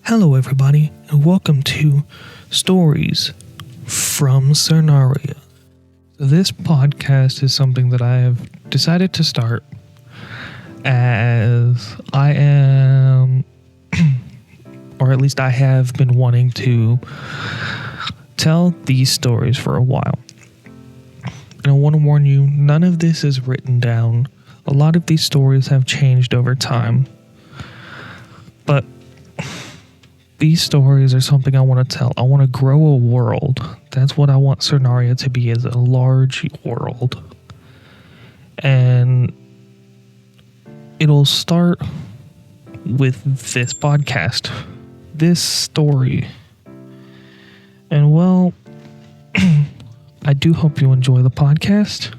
Hello everybody, and welcome to Stories from Syrnarya. So this podcast is something that I have decided to start as I am, or at least I have been wanting to tell these stories for a while. And I want to warn you, none of this is written down. A lot of these stories have changed over time. But these stories are something I want to tell. I want to grow a world. That's what I want Syrnarya to be, is a large world. And it'll start with this podcast, this story. And well, I do hope you enjoy the podcast.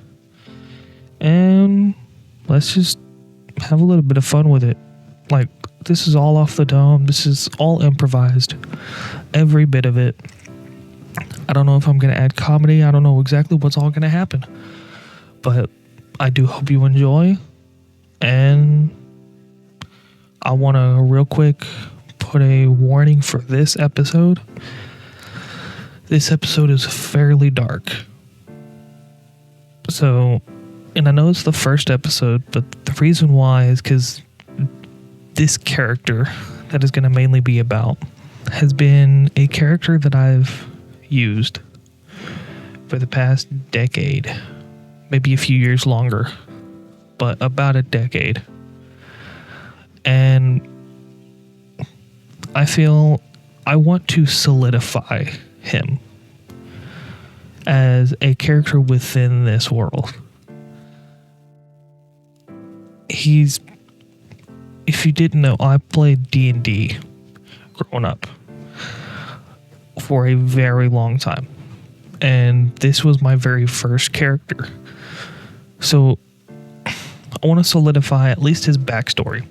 And let's just have a little bit of fun with it. Like, this is all off the dome. This is all improvised. Every bit of it. I don't know if I'm going to add comedy. I don't know exactly what's all going to happen. But I do hope you enjoy. And I want to real quick put a warning for this episode. This episode is fairly dark. So, and I know it's the first episode, but the reason why is because this character that is going to mainly be about has been a character that I've used for the past decade, maybe a few years longer, but about a decade. And I feel I want to solidify him as a character within this world. If you didn't know, I played D&D growing up for a very long time. And this was my very first character. So I want to solidify at least his backstory.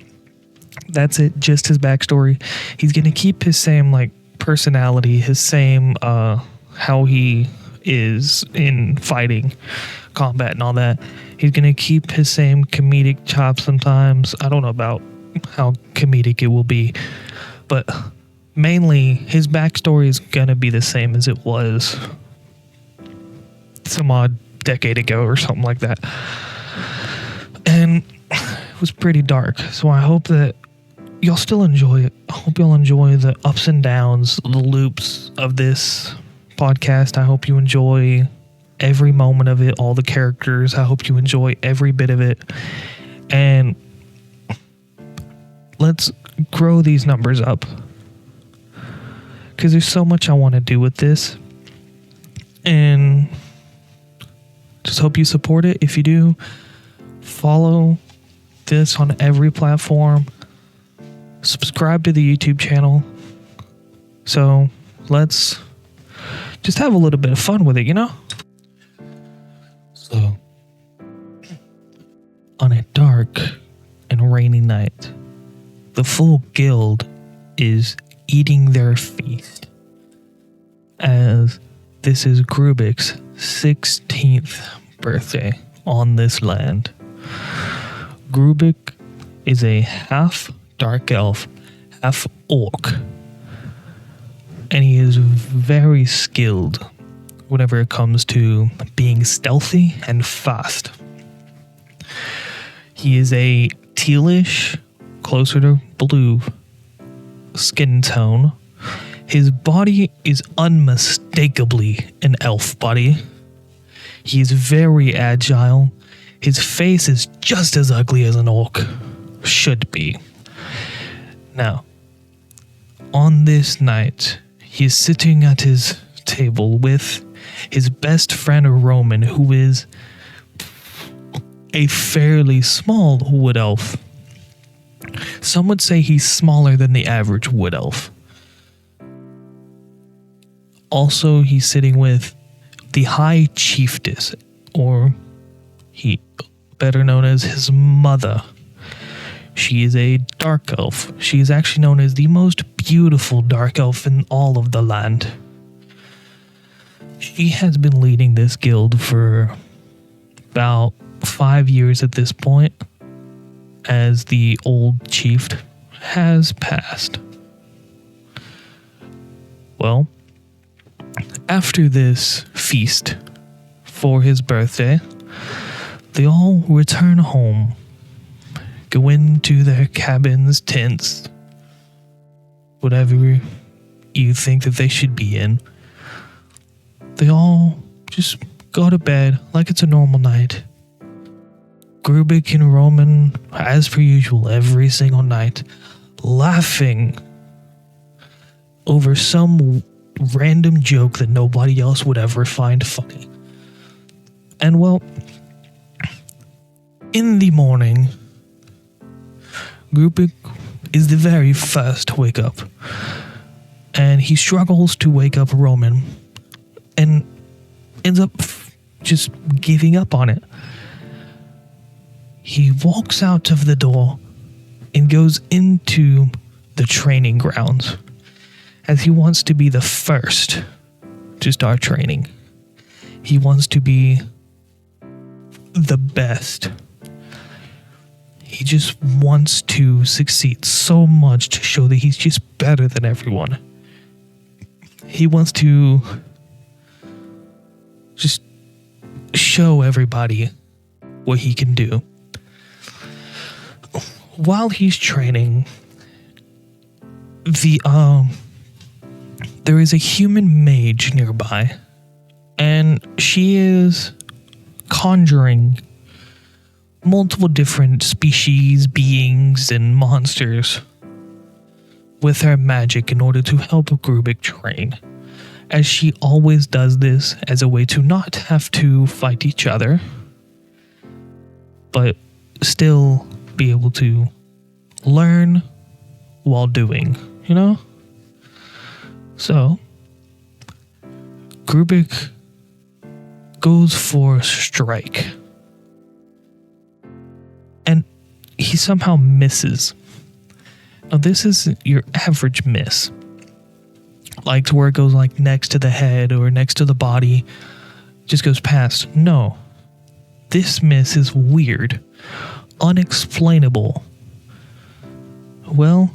That's it, just his backstory. He's going to keep his same personality, his same how he is in fighting, combat and all that. He's going to keep his same comedic chops sometimes. I don't know about how comedic it will be, but mainly his backstory is going to be the same as it was some odd decade ago or something like that. And it was pretty dark, so I hope that y'all still enjoy it. I hope y'all enjoy the ups and downs, the loops of this podcast. I hope you enjoy every moment of it, all the characters. I hope you enjoy every bit of it. And let's grow these numbers up, because there's so much I want to do with this. And just hope you support it. If you do, follow this on every platform. Subscribe to the YouTube channel. So let's just have a little bit of fun with it, you know? So, on a dark and rainy night, the full guild is eating their feast, as this is Grubick's 16th birthday on this land. Grubick is a half dark elf, half orc, and he is very skilled whenever it comes to being stealthy and fast. He is a tealish, closer to blue skin tone. His body is unmistakably an elf body. He is very agile. His face is just as ugly as an orc should be. Now, on this night, he is sitting at his table with his best friend Roman, who is a fairly small wood elf. Some would say he's smaller than the average wood elf. Also, he's sitting with the High Chiefess, or better known as his mother. She is a dark elf. She is actually known as the most beautiful dark elf in all of the land. She has been leading this guild for about 5 years at this point, as the old chief has passed. Well, after this feast for his birthday, they all return home, go into their cabins, tents, whatever you think that they should be in. They all just go to bed like it's a normal night. Grubick and Roman, as per usual, every single night, laughing over some random joke that nobody else would ever find funny. And well, in the morning, Grubick is the very first to wake up, and he struggles to wake up Roman and ends up just giving up on it. He walks out of the door and goes into the training grounds, as he wants to be the first to start training. He wants to be the best. He just wants to succeed so much to show that he's just better than everyone. He wants to just show everybody what he can do. While he's training, there is a human mage nearby, and she is conjuring multiple different species, beings, and monsters with her magic in order to help Grubick train, as she always does this as a way to not have to fight each other, but still be able to learn while doing, you know? So, Grubick goes for a strike, and he somehow misses. Now, this isn't your average miss, like to where it goes like next to the head or next to the body, just goes past. No, this miss is weird, unexplainable. Well,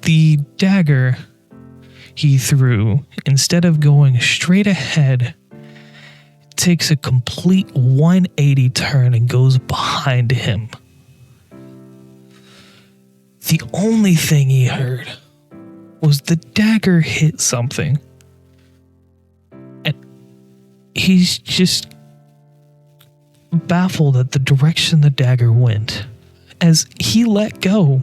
the dagger he threw, instead of going straight ahead, takes a complete 180 turn and goes behind him. The only thing he heard was the dagger hit something. And he's just baffled at the direction the dagger went, as he let go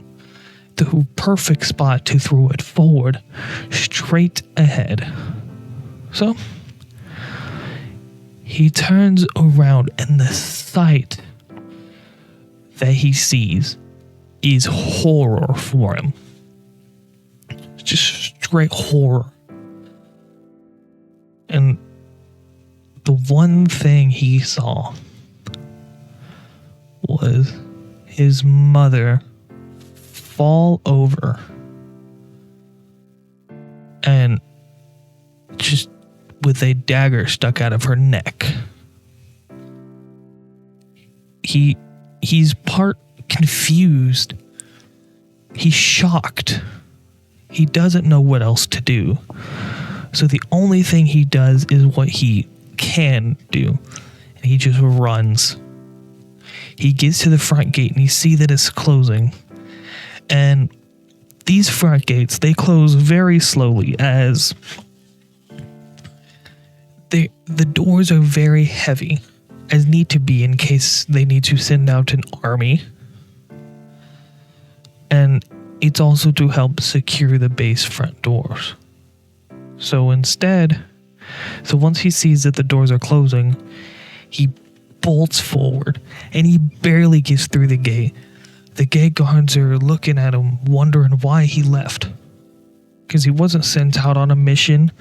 the perfect spot to throw it forward, straight ahead. So, he turns around, and the sight that he sees is horror for him. Just straight horror. And the one thing he saw was his mother fall over and just with a dagger stuck out of her neck. He's part confused. He's shocked. He doesn't know what else to do. So the only thing he does is what he can do. And he just runs. He gets to the front gate and he sees that it's closing. And these front gates, they close very slowly, as the doors are very heavy, as need to be in case they need to send out an army. And it's also to help secure the base front doors. So once he sees that the doors are closing, he bolts forward, and he barely gets through the gate. The gate guards are looking at him, wondering why he left. Because he wasn't sent out on a mission,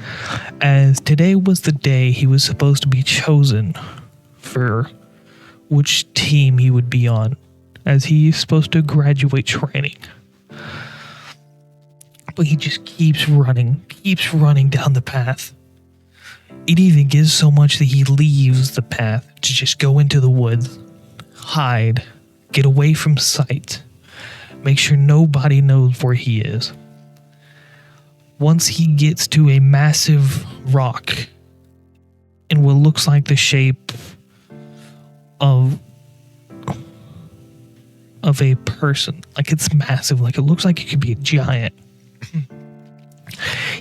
as today was the day he was supposed to be chosen for which team he would be on, as he's supposed to graduate training. But he just keeps running down the path. It even gets so much that he leaves the path to just go into the woods, hide, get away from sight, make sure nobody knows where he is. once he gets to a massive rock in what looks like the shape of a person, like it's massive, like it looks like it could be a giant.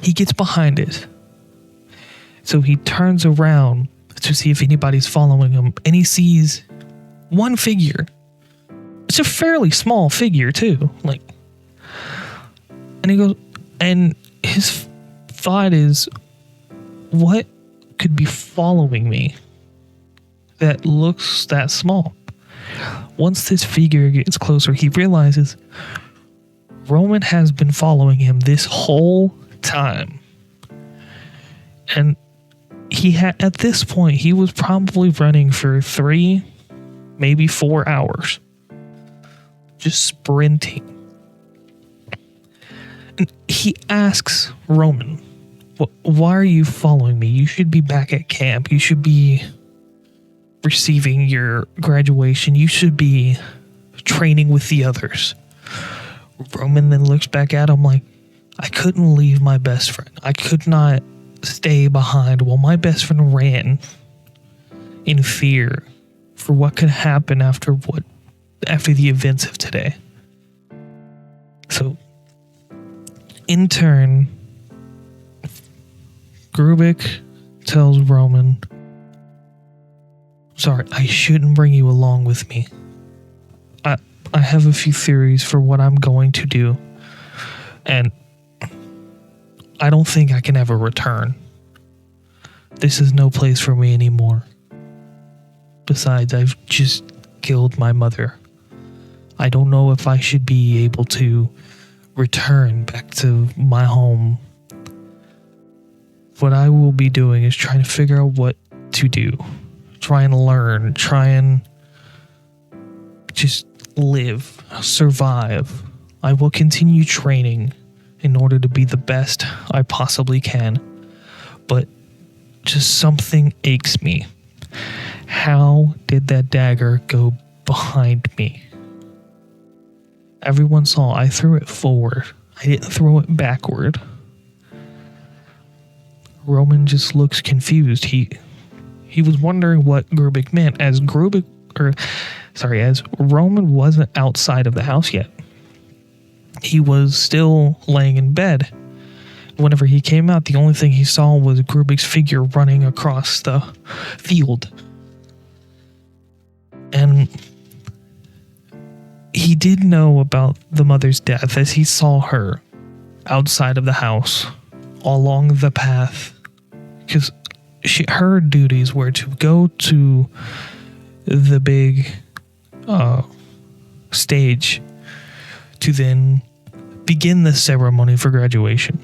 He gets behind it. So he turns around to see if anybody's following him, and he sees one figure. It's a fairly small figure too. And he goes, and his thought is, what could be following me that looks that small? Once this figure gets closer, he realizes Roman has been following him this whole time. And at this point, he was probably running for 3, maybe 4 hours. Just sprinting. And he asks Roman, why are you following me? You should be back at camp. You should be receiving your graduation. You should be training with the others. Roman then looks back at him like, I couldn't leave my best friend. I could not stay behind while my best friend ran in fear for what could happen after the events of today. So, in turn, Grubick tells Roman, sorry, I shouldn't bring you along with me. I have a few theories for what I'm going to do, and I don't think I can ever return. This is no place for me anymore. Besides, I've just killed my mother. I don't know if I should be able to return back to my home. What I will be doing is trying to figure out what to do. Try and learn. Try and just live. Survive. I will continue training in order to be the best I possibly can. But just something aches me. How did that dagger go behind me? Everyone saw I threw it forward. I didn't throw it backward. Roman just looks confused. He was wondering what Grubick meant, as Roman wasn't outside of the house yet. He was still laying in bed. Whenever he came out, the only thing he saw was Grubick's figure running across the field. And he did know about the mother's death, as he saw her outside of the house along the path, because her duties were to go to the big stage to then begin the ceremony for graduation.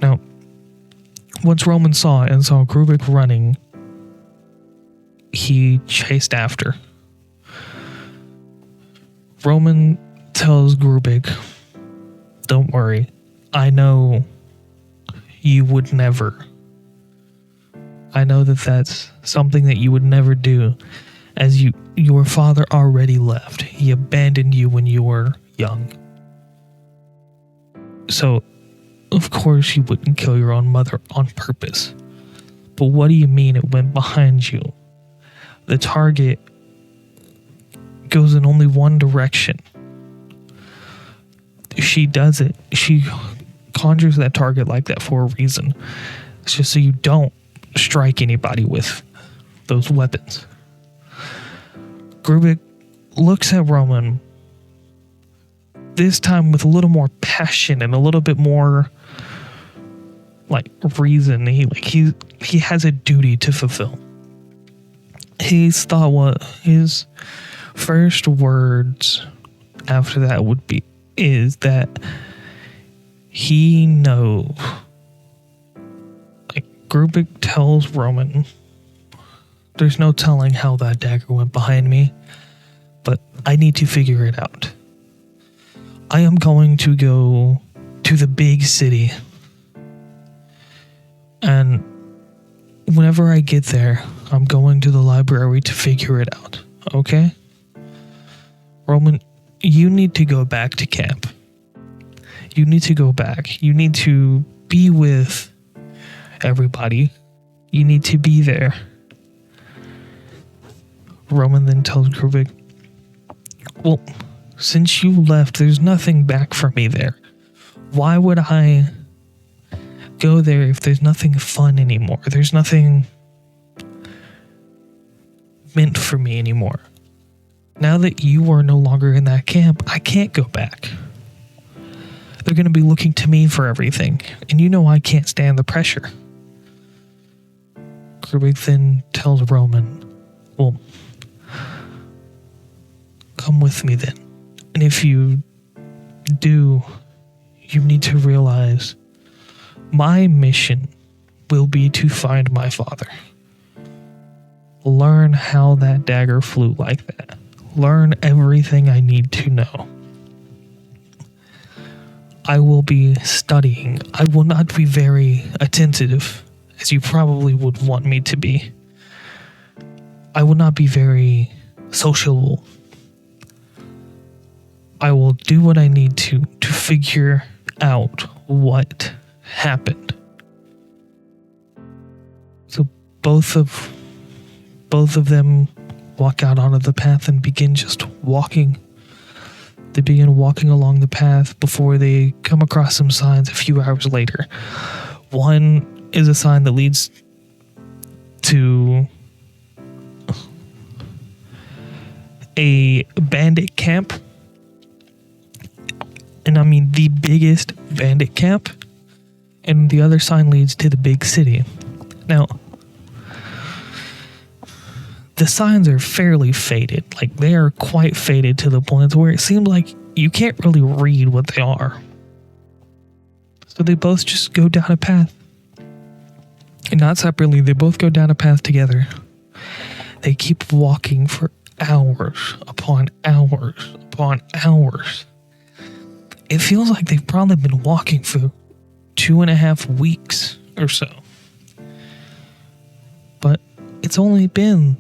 Now, once Roman saw it and saw Grubick running, he chased after. Roman tells Grubick, don't worry, I know you would never. I know that that's something that you would never do, as your father already left. He abandoned you when you were young. So, of course you wouldn't kill your own mother on purpose. But what do you mean it went behind you? The target goes in only one direction. She does it. She conjures that target like that for a reason. It's just so you don't strike anybody with those weapons. Grubick looks at Roman, this time with a little more passion and a little bit more reason. He has a duty to fulfill. His first words after that is that he knows. Grubick tells Roman, there's no telling how that dagger went behind me, but I need to figure it out. I am going to go to the big city, and whenever I get there, I'm going to the library to figure it out, okay? Roman, you need to go back to camp. You need to go back. You need to be with everybody. You need to be there. Roman then tells Grubick, well, since you left, there's nothing back for me there. Why would I go there if there's nothing fun anymore? There's nothing meant for me anymore. Now that you are no longer in that camp, I can't go back. They're going to be looking to me for everything, and you know I can't stand the pressure. Grubick then tells Roman, well, come with me then. And if you do, you need to realize my mission will be to find my father. Learn how that dagger flew like that. Learn everything I need to know. I will be studying. I will not be very attentive, as you probably would want me to be. I will not be very sociable. I will do what I need to figure out what happened. So both of them walk out onto the path and begin just walking. They begin walking along the path before they come across some signs a few hours later. One is a sign that leads to a bandit camp. And I mean the biggest bandit camp. And the other sign leads to the big city. Now, the signs are fairly faded. Like, they are quite faded to the point where it seems like you can't really read what they are. So they both just go down a path. And not separately, they both go down a path together. They keep walking for hours upon hours upon hours. It feels like they've probably been walking for 2.5 weeks or so. But it's only been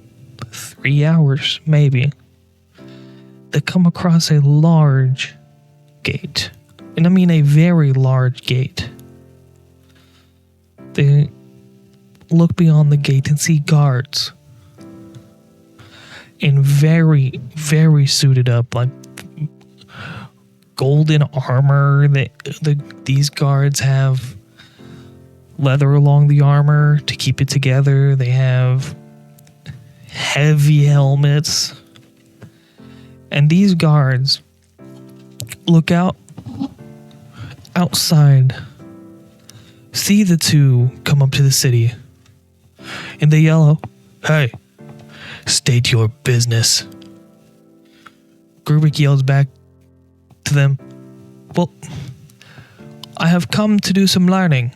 3 hours, maybe. They come across a large gate. And I mean a very large gate. They look beyond the gate and see guards. And very, very suited up, like golden armor. These guards have leather along the armor to keep it together. They have heavy helmets. And these guards look outside, see the two come up to the city, and they yell, "Hey, state your business." Grubick yells back to them, "Well, I have come to do some learning.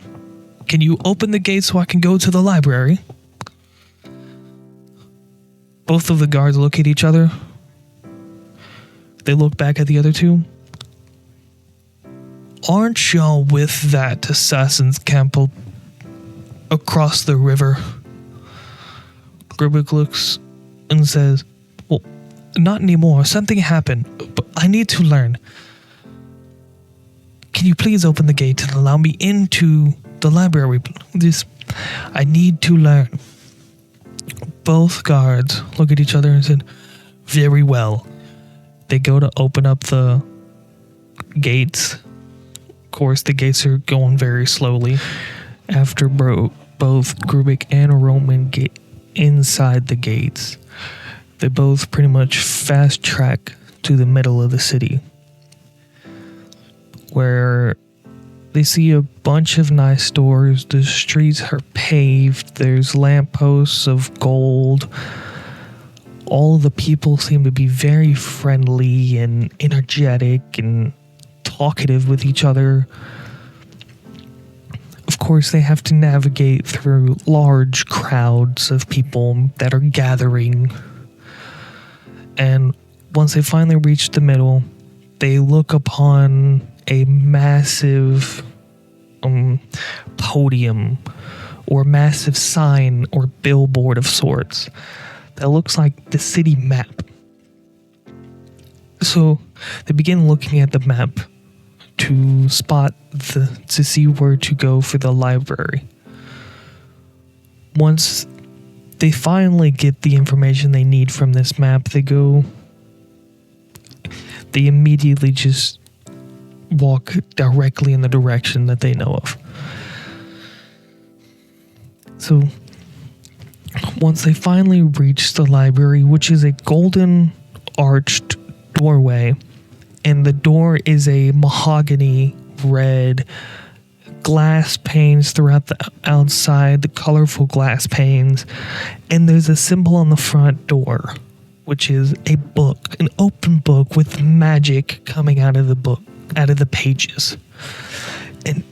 Can you open the gate so I can go to the library?" Both of the guards look at each other. They look back at the other two. "Aren't y'all with that assassin's camp across the river?" Grubick looks and says, "Well, not anymore. Something happened, but I need to learn. Can you please open the gate and allow me into the library? Please, I need to learn." Both guards look at each other and said, "Very well." They go to open up the gates. Of course, the gates are going very slowly. After both Grubick and Roman get inside the gates, they both pretty much fast track to the middle of the city, where they see a bunch of nice stores. The streets are paved. There's lampposts of gold. All the people seem to be very friendly and energetic and talkative with each other. Of course, they have to navigate through large crowds of people that are gathering. And once they finally reach the middle, they look upon a massive podium or massive sign or billboard of sorts that looks like the city map. So they begin looking at the map to to see where to go for the library. Once they finally get the information they need from this map, they immediately just walk directly in the direction that they know of. So once they finally reach the library, which is a golden arched doorway, and the door is a mahogany red, glass panes throughout the outside, the colorful glass panes, and there's a symbol on the front door, which is a book, an open book with magic coming out of the book, out of the pages. And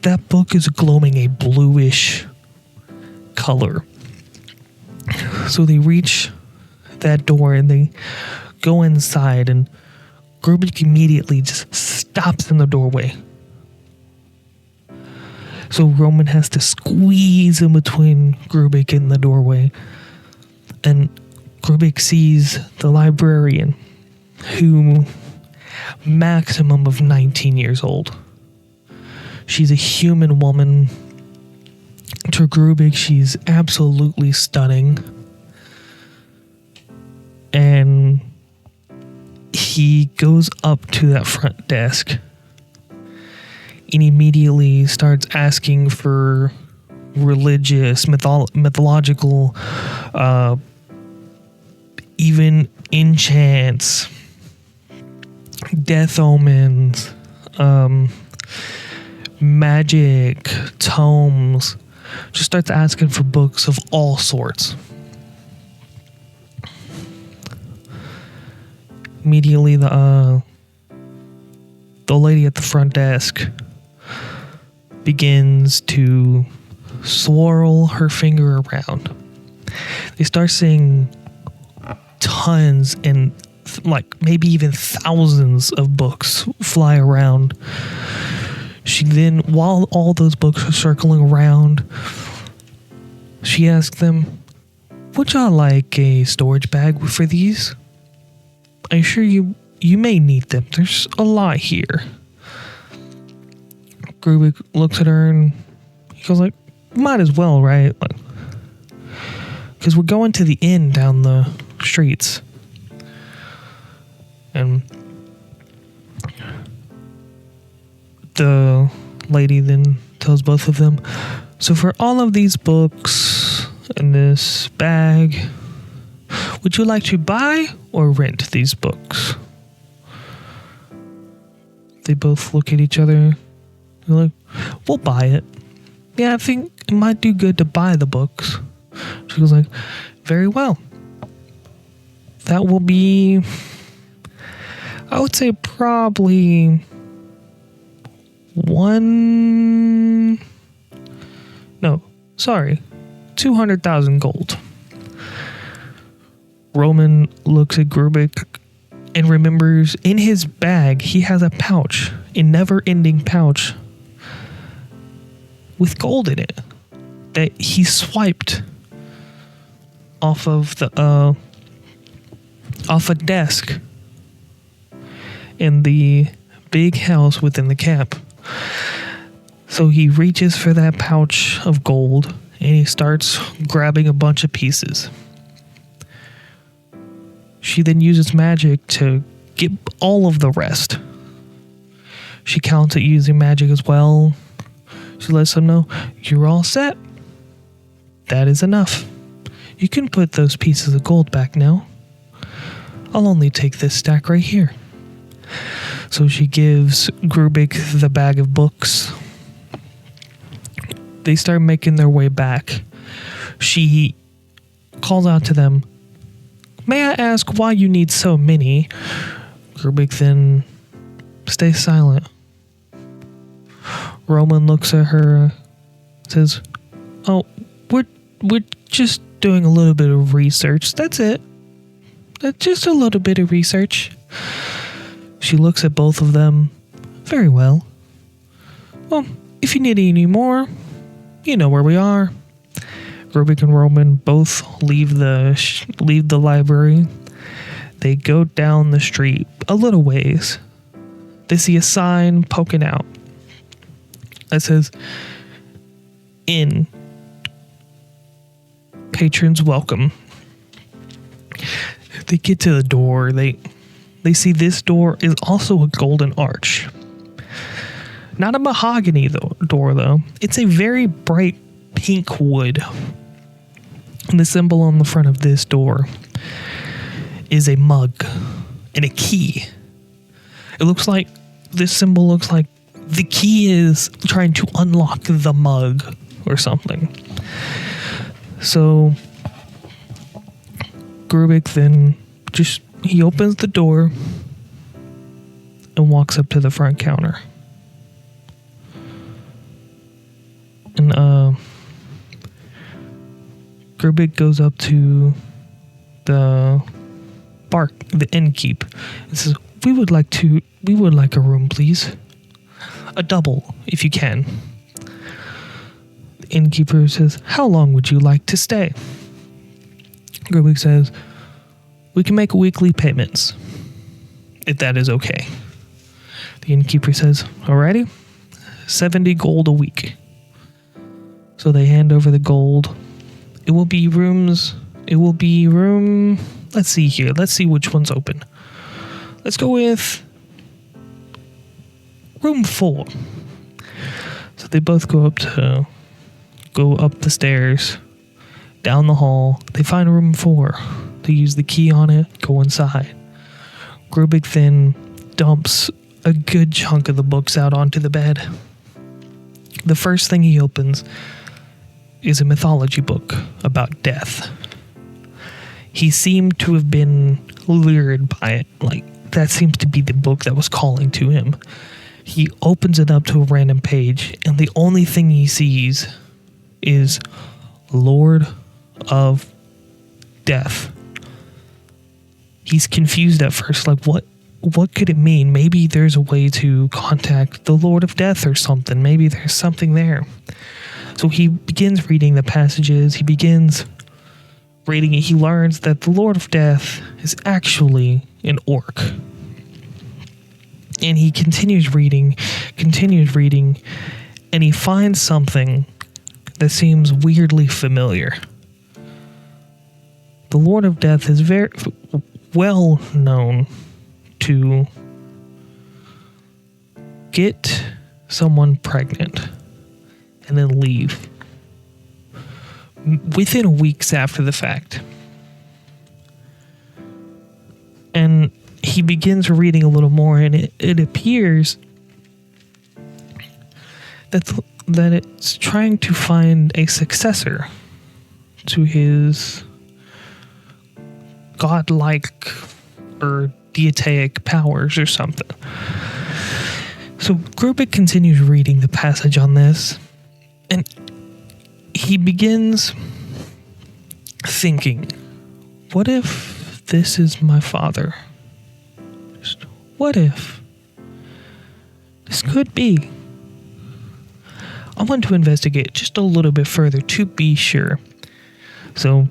that book is glowing a bluish color. So they reach that door and they go inside, and Grubick immediately just stops in the doorway. So Roman has to squeeze in between Grubick and the doorway. And Grubick sees the librarian, who maximum of 19 years old. She's a human woman. To Grubick, she's absolutely stunning. And he goes up to that front desk and immediately starts asking for religious, mythological, even enchants, death omens, magic, tomes. Just starts asking for books of all sorts. Immediately, the lady at the front desk begins to swirl her finger around. They start seeing tons and like maybe even thousands of books fly around. She then, while all those books are circling around, she asks them, "Would y'all like a storage bag for these? I'm sure you may need them. There's a lot here." Grubick looks at her and he goes like, "Might as well, right? Because we're going to the inn down the streets." And the lady then tells both of them, "So for all of these books in this bag, would you like to buy or rent these books?" They both look at each other. They're like, "We'll buy it. Yeah, I think it might do good to buy the books." She goes like, "Very well. That will be, I would say, probably 200,000 gold." Roman looks at Grubick and remembers in his bag he has a pouch, a never-ending pouch with gold in it that he swiped off of off a desk in the big house within the camp. So he reaches for that pouch of gold and he starts grabbing a bunch of pieces. She then uses magic to get all of the rest. She counts it using magic as well. She lets them know, "You're all set. That is enough. You can put those pieces of gold back now. I'll only take this stack right here." So she gives Grubick the bag of books. They start making their way back. She calls out to them, "May I ask why you need so many?" Grubick then stays silent. Roman looks at her, says, "Oh, we're just doing a little bit of research. That's it. That's just a little bit of research." She looks at both of them. "Very well. Well, if you need any more, you know where we are." Grubick and Roman both leave the library. They go down the street a little ways they see a sign poking out that says, "In, patrons welcome." They get to the door. They see this door is also a golden arch. Not a mahogany door, though. It's a very bright pink wood. And the symbol on the front of this door is a mug and a key. This symbol looks like the key is trying to unlock the mug or something. So Grubick then he opens the door and walks up to the front counter. And Grubick goes up to the innkeep and says, We would like a room, please. A double, if you can." The innkeeper says, "How long would you like to stay?" Grubick says, "We can make weekly payments, if that is okay." The innkeeper says, "Alrighty, 70 gold a week." So they hand over the gold. It will be room, let's see here. Let's see which one's open. Let's go with room 4. So they both go up the stairs, down the hall. They find room 4. They use the key on it, go inside. Grubick then dumps a good chunk of the books out onto the bed. The first thing he opens is a mythology book about death. He seemed to have been lured by it. Like, that seems to be the book that was calling to him. He opens it up to a random page, and the only thing he sees is Lord of Death. He's confused at first, like, what could it mean? Maybe there's a way to contact the Lord of Death or something. Maybe there's something there. So he begins reading the passages. He begins reading it. He learns that the Lord of Death is actually an orc. And he continues reading, and he finds something that seems weirdly familiar. The Lord of Death is very well known to get someone pregnant and then leave within weeks after the fact. And he begins reading a little more, and it appears that it's trying to find a successor to his godlike or deitaic powers or something. So Grubick continues reading the passage on this, and he begins thinking, what if this is my father? What if? This could be. I want to investigate just a little bit further to be sure. So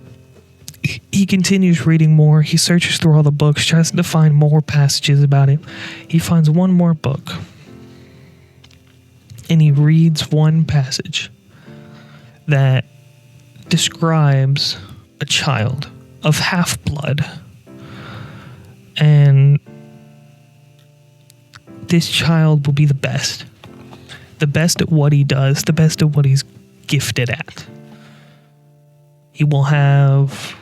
he continues reading more. He searches through all the books, tries to find more passages about it. He finds one more book, and he reads one passage that describes a child of half-blood. And this child will be the best at what he does, the best at what he's gifted at. He will have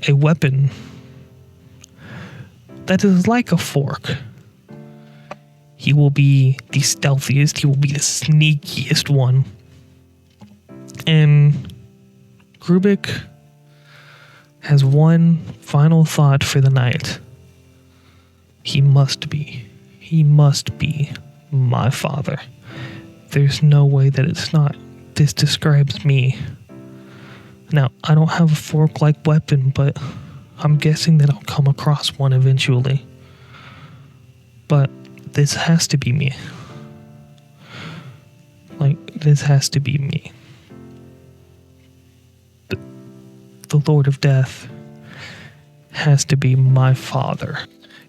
a weapon that is like a fork. He will be the stealthiest, he will be the sneakiest one. And Grubick has one final thought for the night. He must be my father. There's no way that it's not. This describes me. Now, I don't have a fork-like weapon, but I'm guessing that I'll come across one eventually. But this has to be me. This has to be me. The Lord of Death has to be my father.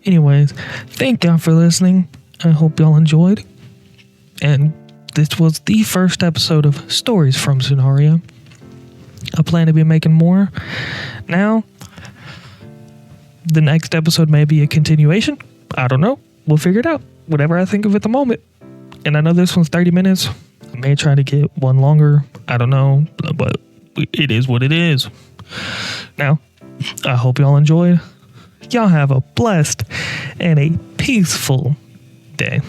Anyways, thank y'all for listening. I hope y'all enjoyed. And this was the first episode of Stories from Syrnarya. I plan to be making more. Now, the next episode may be a continuation. I don't know. We'll figure it out. Whatever I think of at the moment. And I know this one's 30 minutes. I may try to get one longer. I don't know. But it is what it is. Now, I hope y'all enjoyed. Y'all have a blessed and a peaceful day.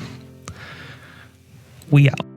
We out.